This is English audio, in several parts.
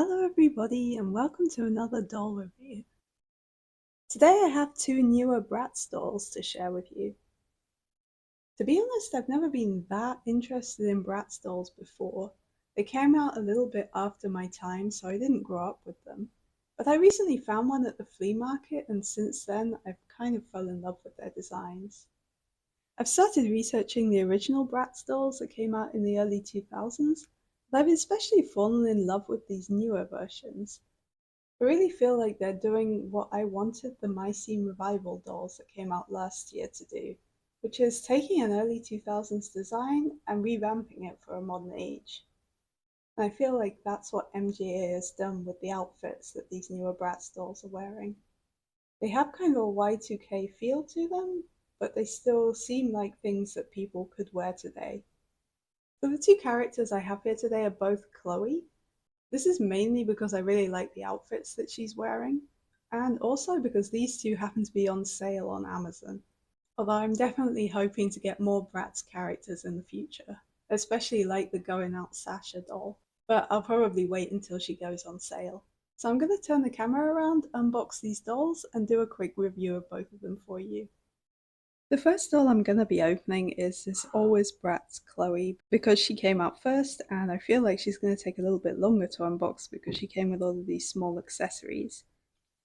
Hello everybody and welcome to another doll review. Today I have two newer Bratz dolls to share with you. To be honest, I've never been that interested in Bratz dolls before. They came out a little bit after my time, so I didn't grow up with them. But I recently found one at the flea market, and since then I've kind of fell in love with their designs. I've started researching the original Bratz dolls that came out in the early 2000s, but I've especially fallen in love with these newer versions. I really feel like they're doing what I wanted the My Scene Revival dolls that came out last year to do, which is taking an early 2000s design and revamping it for a modern age. And I feel like that's what MGA has done with the outfits that these newer Bratz dolls are wearing. They have kind of a Y2K feel to them, but they still seem like things that people could wear today. So the two characters I have here today are both Chloe. This is mainly because I really like the outfits that she's wearing, and also because these two happen to be on sale on Amazon. Although I'm definitely hoping to get more Bratz characters in the future, especially like the Goin Out Sasha doll, but I'll probably wait until she goes on sale. So I'm going to turn the camera around, unbox these dolls, and do a quick review of both of them for you. The first doll I'm going to be opening is this Alwayz Bratz Cloe because she came out first, and I feel like she's going to take a little bit longer to unbox because she came with all of these small accessories.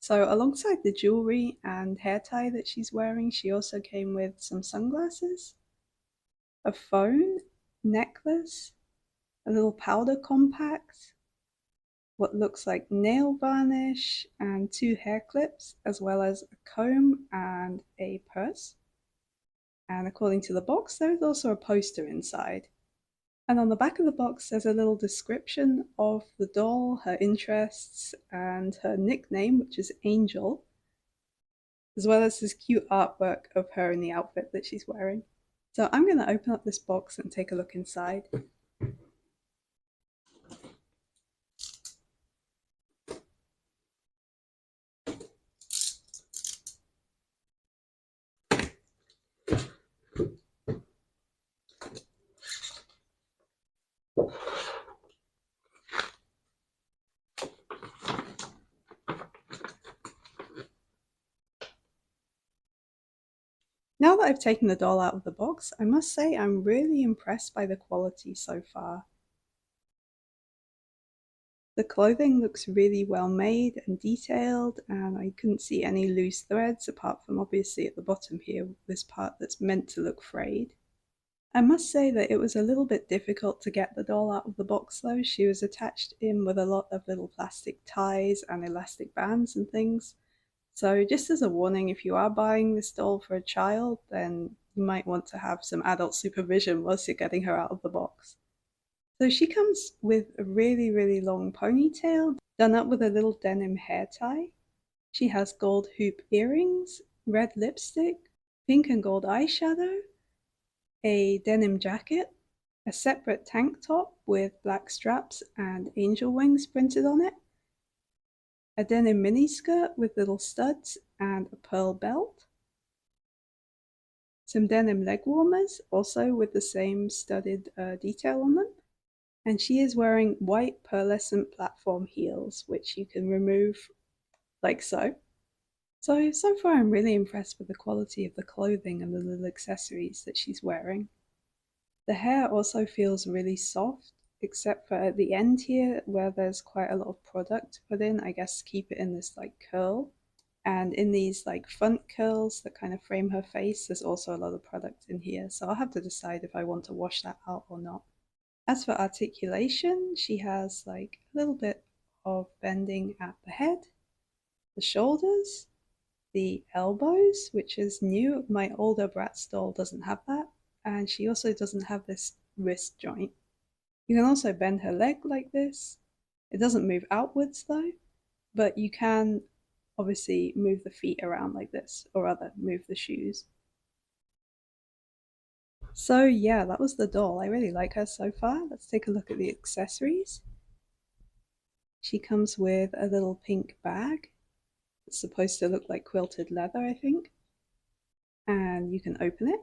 So alongside the jewelry and hair tie that she's wearing, she also came with some sunglasses, a phone, necklace, a little powder compact, what looks like nail varnish, and two hair clips, as well as a comb and a purse. And according to the box, there is also a poster inside. And on the back of the box, there's a little description of the doll, her interests, and her nickname, which is Angel, as well as this cute artwork of her in the outfit that she's wearing. So I'm going to open up this box and take a look inside. Now that I've taken the doll out of the box, I must say I'm really impressed by the quality so far. The clothing looks really well made and detailed, and I couldn't see any loose threads apart from obviously at the bottom here, this part that's meant to look frayed. I must say that it was a little bit difficult to get the doll out of the box though. She was attached in with a lot of little plastic ties and elastic bands and things. So just as a warning, if you are buying this doll for a child, then you might want to have some adult supervision whilst you're getting her out of the box. So she comes with a really long ponytail done up with a little denim hair tie. She has gold hoop earrings, red lipstick, pink and gold eyeshadow, a denim jacket, a separate tank top with black straps and angel wings printed on it, a denim miniskirt with little studs and a pearl belt, some denim leg warmers also with the same studded detail on them, and she is wearing white pearlescent platform heels, which you can remove like so. So far I'm really impressed with the quality of the clothing and the little accessories that she's wearing. The hair also feels really soft, except for at the end here where there's quite a lot of product put in, I guess to keep it in this like curl. And in these like front curls that kind of frame her face, there's also a lot of product in here, so I'll have to decide if I want to wash that out or not. As for articulation, she has like a little bit of bending at the head, the shoulders, the elbows, which is new. My older Bratz doll doesn't have that, and she also doesn't have this wrist joint. You can also bend her leg like this. It doesn't move outwards though, but you can obviously move the feet around like this, or rather move the shoes. So yeah, that was the doll. I really like her so far. Let's take a look at the accessories. She comes with a little pink bag. It's supposed to look like quilted leather, I think. And you can open it.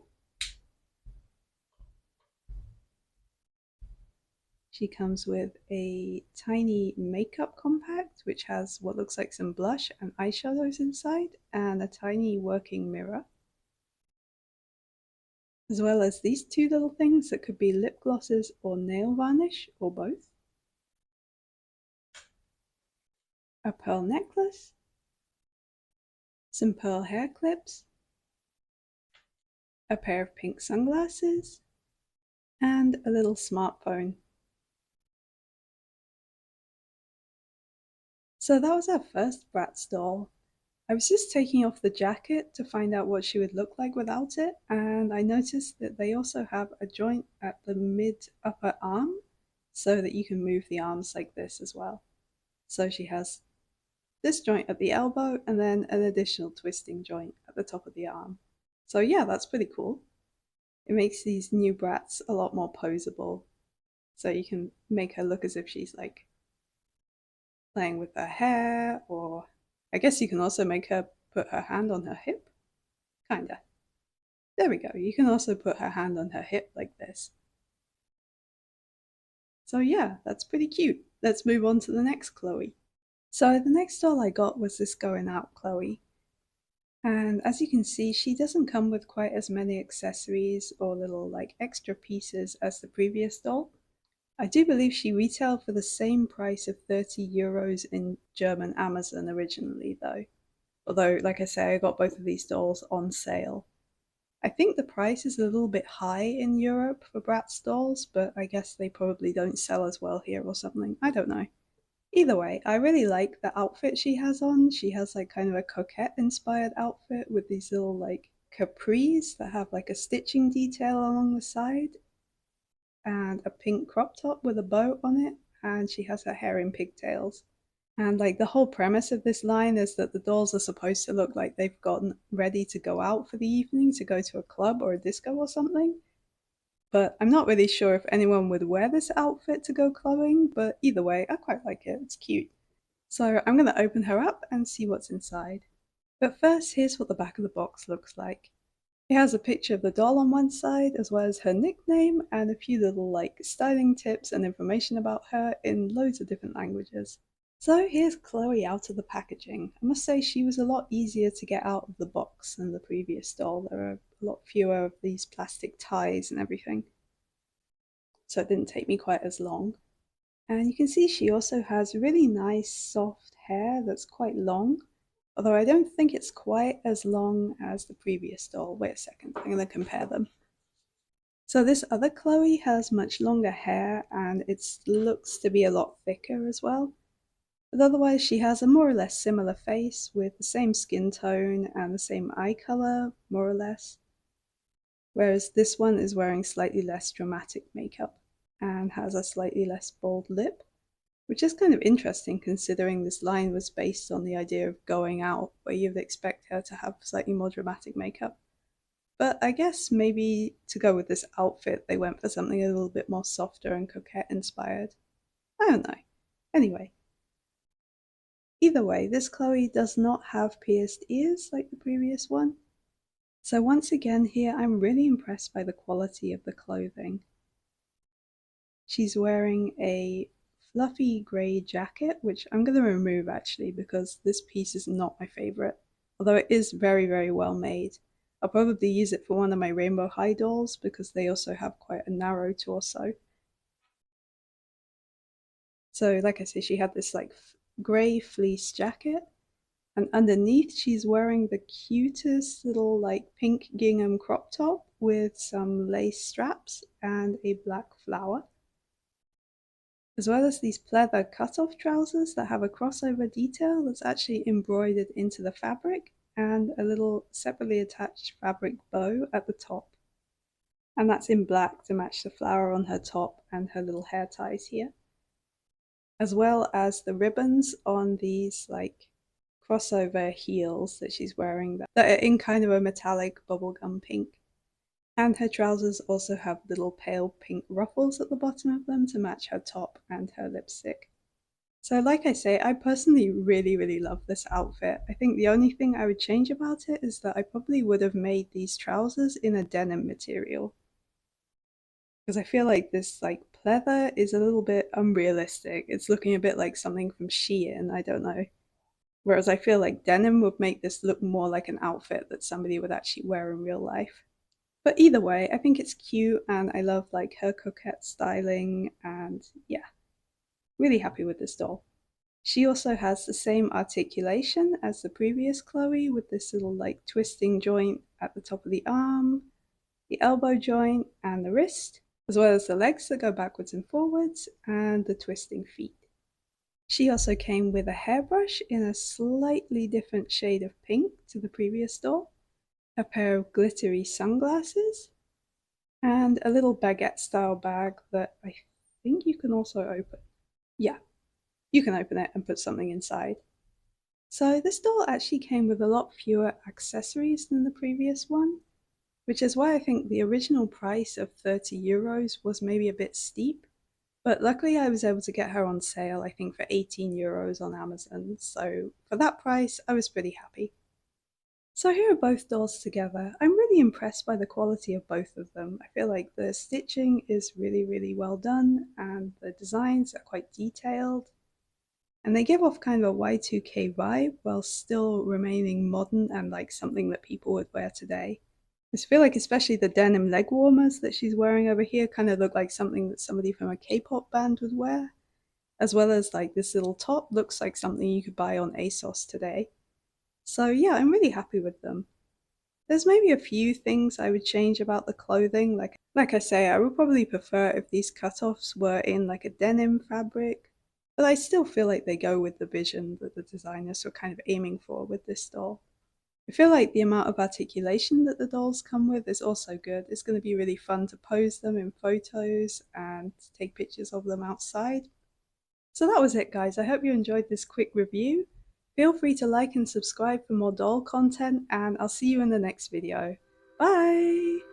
she comes with a tiny makeup compact, which has what looks like some blush and eyeshadows inside, and a tiny working mirror. As well as these two little things that could be lip glosses or nail varnish, or both. A pearl necklace, some pearl hair clips, a pair of pink sunglasses, and a little smartphone. So that was our first Bratz doll. I was just taking off the jacket to find out what she would look like without it, and I noticed that they also have a joint at the mid-upper arm so that you can move the arms like this as well. So she has this joint at the elbow and then an additional twisting joint at the top of the arm. So yeah, that's pretty cool. It makes these new Bratz a lot more posable. So you can make her look as if she's like playing with her hair, or I guess you can also make her put her hand on her hip. Kinda. There we go. You can also put her hand on her hip like this. So yeah, that's pretty cute. Let's move on to the next Cloe. So the next doll I got was this Goin Out Cloe. And as you can see, she doesn't come with quite as many accessories or little like extra pieces as the previous doll. I do believe she retailed for the same price of 30 euros in German Amazon originally though. Although, like I say, I got both of these dolls on sale. I think the price is a little bit high in Europe for Bratz dolls, but I guess they probably don't sell as well here or something. I don't know. Either way, I really like the outfit she has on. She has like kind of a coquette inspired outfit with these little like capris that have like a stitching detail along the side, and a pink crop top with a bow on it, and she has her hair in pigtails. And like the whole premise of this line is that the dolls are supposed to look like they've gotten ready to go out for the evening, to go to a club or a disco or something. But I'm not really sure if anyone would wear this outfit to go clubbing, but either way, I quite like it. It's cute. So I'm going to open her up and see what's inside. But first, here's what the back of the box looks like. It has a picture of the doll on one side, as well as her nickname and a few little like styling tips and information about her in loads of different languages. So here's Cloe out of the packaging. I must say she was a lot easier to get out of the box than the previous doll. There are a lot fewer of these plastic ties and everything. So it didn't take me quite as long. And you can see she also has really nice soft hair that's quite long. Although I don't think it's quite as long as the previous doll. Wait a second, I'm going to compare them. So this other Cloe has much longer hair and it looks to be a lot thicker as well. But otherwise she has a more or less similar face with the same skin tone and the same eye color, more or less. Whereas this one is wearing slightly less dramatic makeup and has a slightly less bold lip, which is kind of interesting considering this line was based on the idea of going out, where you'd expect her to have slightly more dramatic makeup. But I guess maybe to go with this outfit, they went for something a little bit more softer and coquette inspired. I don't know. Anyway, either way, this Cloe does not have pierced ears like the previous one. So once again here, I'm really impressed by the quality of the clothing. She's wearing a fluffy grey jacket, which I'm going to remove actually because this piece is not my favourite, although it is very, very well made. I'll probably use it for one of my Rainbow High dolls because they also have quite a narrow torso. So like I say, she had this like grey fleece jacket, and underneath she's wearing the cutest little like pink gingham crop top with some lace straps and a black flower, as well as these pleather cut-off trousers that have a crossover detail that's actually embroidered into the fabric, and a little separately attached fabric bow at the top. And that's in black to match the flower on her top and her little hair ties here, as well as the ribbons on these like crossover heels that she's wearing that are in kind of a metallic bubblegum pink. And her trousers also have little pale pink ruffles at the bottom of them to match her top and her lipstick. So like I say, I personally really, really love this outfit. I think the only thing I would change about it is that I probably would have made these trousers in a denim material, because I feel like this like pleather is a little bit unrealistic. It's looking a bit like something from Shein, I don't know. Whereas I feel like denim would make this look more like an outfit that somebody would actually wear in real life. But either way, I think it's cute and I love like her coquette styling, and yeah, really happy with this doll. She also has the same articulation as the previous Cloe, with this little like twisting joint at the top of the arm, the elbow joint, and the wrist, as well as the legs that go backwards and forwards, and the twisting feet. She also came with a hairbrush in a slightly different shade of pink to the previous doll, a pair of glittery sunglasses, and a little baguette style bag that I think you can also open. Yeah, you can open it and put something inside. So this doll actually came with a lot fewer accessories than the previous one, which is why I think the original price of €30 was maybe a bit steep. But luckily I was able to get her on sale, I think for €18 on Amazon, so for that price I was pretty happy. So here are both dolls together. I'm really impressed by the quality of both of them. I feel like the stitching is really well done and the designs are quite detailed. And they give off kind of a Y2K vibe while still remaining modern and like something that people would wear today. I just feel like especially the denim leg warmers that she's wearing over here kind of look like something that somebody from a K-pop band would wear, as well as like this little top looks like something you could buy on ASOS today. So yeah, I'm really happy with them. There's maybe a few things I would change about the clothing. Like I say, I would probably prefer if these cutoffs were in like a denim fabric, but I still feel like they go with the vision that the designers were kind of aiming for with this doll. I feel like the amount of articulation that the dolls come with is also good. It's going to be really fun to pose them in photos and take pictures of them outside. So that was it, guys. I hope you enjoyed this quick review. Feel free to like and subscribe for more doll content, and I'll see you in the next video. Bye!